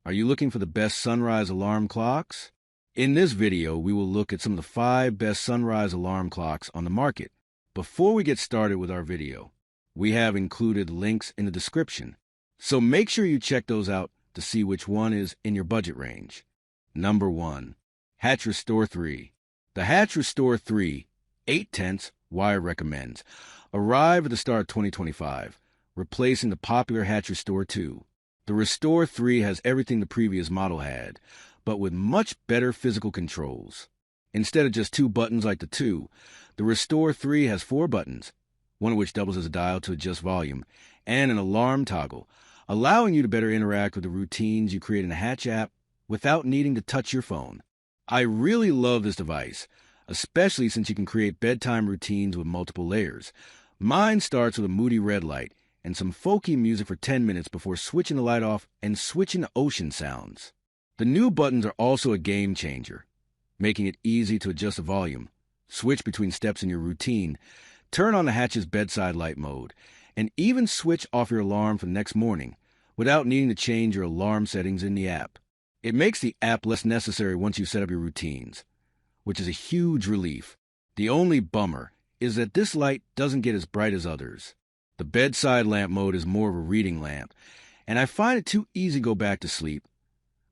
Are you looking for the best sunrise alarm clocks? In this video, we will look at some of the 5 best sunrise alarm clocks on the market. Before we get started with our video, we have included links in the description, so make sure you check those out to see which one is in your budget range. Number 1. Hatch Restore 3. The Hatch Restore 3 8/10 Wire recommends arrive at the start of 2025, replacing the popular Hatch Restore 2. The Restore 3 has everything the previous model had, but with much better physical controls. Instead of just 2 buttons like the 2, the Restore 3 has 4 buttons, one of which doubles as a dial to adjust volume, and an alarm toggle, allowing you to better interact with the routines you create in the Hatch app without needing to touch your phone. I really love this device, especially since you can create bedtime routines with multiple layers. Mine starts with a moody red light and some folky music for 10 minutes before switching the light off and switching to ocean sounds. The new buttons are also a game changer, making it easy to adjust the volume, switch between steps in your routine, turn on the Hatch's bedside light mode, and even switch off your alarm for the next morning without needing to change your alarm settings in the app. It makes the app less necessary once you set up your routines, which is a huge relief. The only bummer is that this light doesn't get as bright as others. The bedside lamp mode is more of a reading lamp, and I find it too easy to go back to sleep.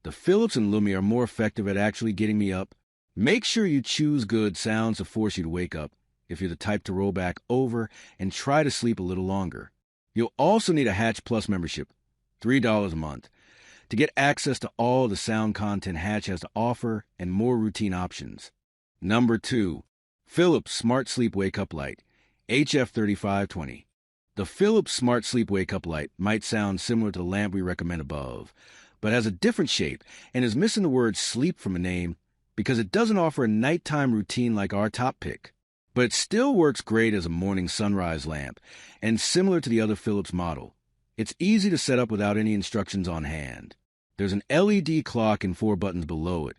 The Philips and Lumie are more effective at actually getting me up. Make sure you choose good sounds to force you to wake up if you're the type to roll back over and try to sleep a little longer. You'll also need a Hatch Plus membership, $3 a month, to get access to all the sound content Hatch has to offer and more routine options. Number 2. Philips SmartSleep Wake-Up Light, HF3520. The Philips SmartSleep Wake-Up Light might sound similar to the lamp we recommend above, but has a different shape and is missing the word sleep from a name because it doesn't offer a nighttime routine like our top pick. But it still works great as a morning sunrise lamp, and similar to the other Philips model. It's easy to set up without any instructions on hand. There's an LED clock and 4 buttons below it,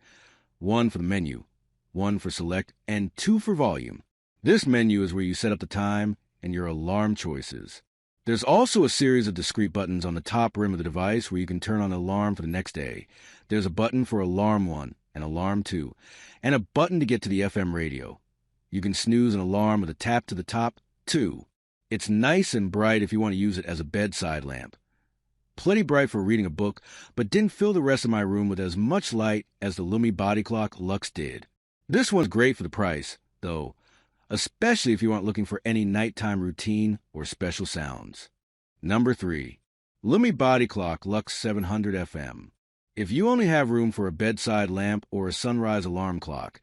1 for the menu, 1 for select, and 2 for volume. This menu is where you set up the time and your alarm choices. There's also a series of discrete buttons on the top rim of the device where you can turn on the alarm for the next day. There's a button for Alarm 1 and Alarm 2, and a button to get to the FM radio. You can snooze an alarm with a tap to the top, too. It's nice and bright if you want to use it as a bedside lamp. Plenty bright for reading a book, but didn't fill the rest of my room with as much light as the Lumie Bodyclock Luxe did. This one's great for the price, though, especially if you aren't looking for any nighttime routine or special sounds. Number 3. Lumie Bodyclock Luxe 700 FM. If you only have room for a bedside lamp or a sunrise alarm clock,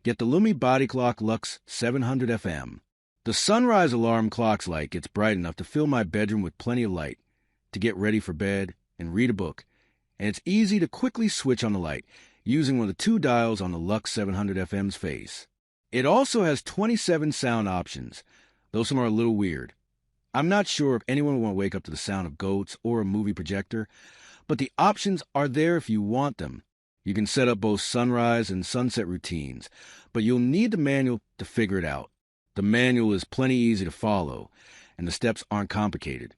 get the Lumie Bodyclock Luxe 700 FM. The sunrise alarm clock's light gets bright enough to fill my bedroom with plenty of light to get ready for bed and read a book, and it's easy to quickly switch on the light using one of the 2 dials on the Luxe 700 FM's face. It also has 27 sound options, though some are a little weird. I'm not sure if anyone will want to wake up to the sound of goats or a movie projector, but the options are there if you want them. You can set up both sunrise and sunset routines, but you'll need the manual to figure it out. The manual is plenty easy to follow, and the steps aren't complicated.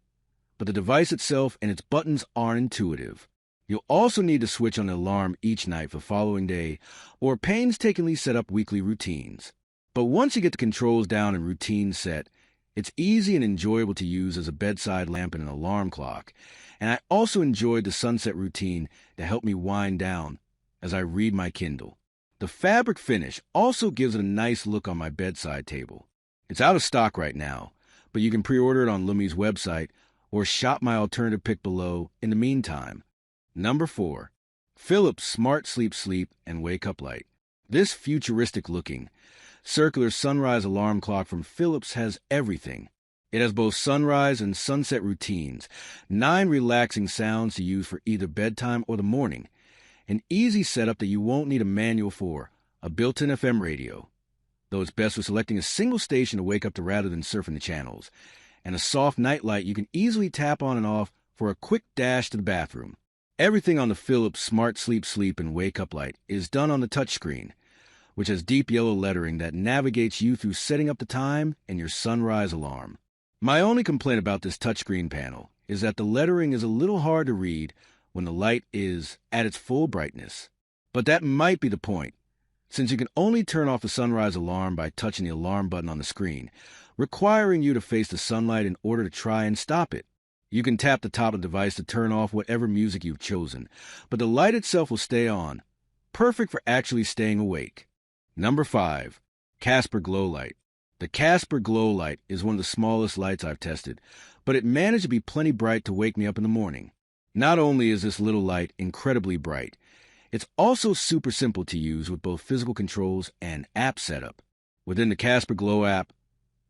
But the device itself and its buttons aren't intuitive. You'll also need to switch on the alarm each night for the following day, or painstakingly set up weekly routines. But once you get the controls down and routines set, it's easy and enjoyable to use as a bedside lamp and an alarm clock. And I also enjoyed the sunset routine to help me wind down as I read my Kindle. The fabric finish also gives it a nice look on my bedside table. It's out of stock right now, but you can pre-order it on Lumie's website or shop my alternative pick below in the meantime. Number 4. Philips SmartSleep Sleep and Wake Up Light. This futuristic-looking, circular sunrise alarm clock from Philips has everything. It has both sunrise and sunset routines, 9 relaxing sounds to use for either bedtime or the morning, an easy setup that you won't need a manual for, a built-in FM radio, though it's best for selecting a single station to wake up to rather than surfing the channels, and a soft night light you can easily tap on and off for a quick dash to the bathroom. Everything on the Philips SmartSleep Sleep and Wake Up Light is done on the touchscreen, which has deep yellow lettering that navigates you through setting up the time and your sunrise alarm. My only complaint about this touchscreen panel is that the lettering is a little hard to read when the light is at its full brightness. But that might be the point, since you can only turn off the sunrise alarm by touching the alarm button on the screen, requiring you to face the sunlight in order to try and stop it. You can tap the top of the device to turn off whatever music you've chosen, but the light itself will stay on, perfect for actually staying awake. Number 5. Casper Glow Light. The Casper Glow Light is one of the smallest lights I've tested, but it managed to be plenty bright to wake me up in the morning. Not only is this little light incredibly bright, it's also super simple to use with both physical controls and app setup. Within the Casper Glow app,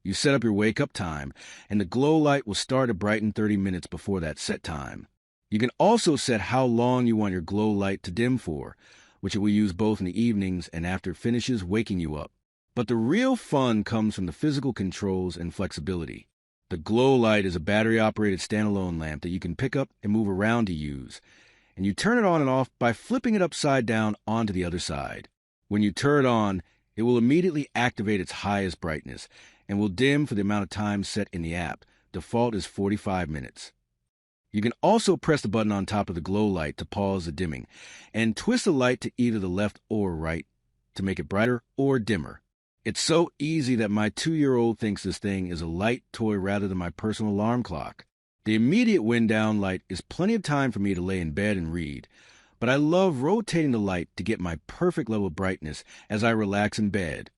you set up your wake-up time, and the glow light will start to brighten 30 minutes before that set time. You can also set how long you want your glow light to dim for, which it will use both in the evenings and after it finishes waking you up. But the real fun comes from the physical controls and flexibility. The glow light is a battery-operated standalone lamp that you can pick up and move around to use, and you turn it on and off by flipping it upside down onto the other side. When you turn it on, it will immediately activate its highest brightness and will dim for the amount of time set in the app. Default is 45 minutes. You can also press the button on top of the glow light to pause the dimming and twist the light to either the left or right to make it brighter or dimmer. It's so easy that my 2-year-old thinks this thing is a light toy rather than my personal alarm clock. The immediate wind down light is plenty of time for me to lay in bed and read, but I love rotating the light to get my perfect level of brightness as I relax in bed.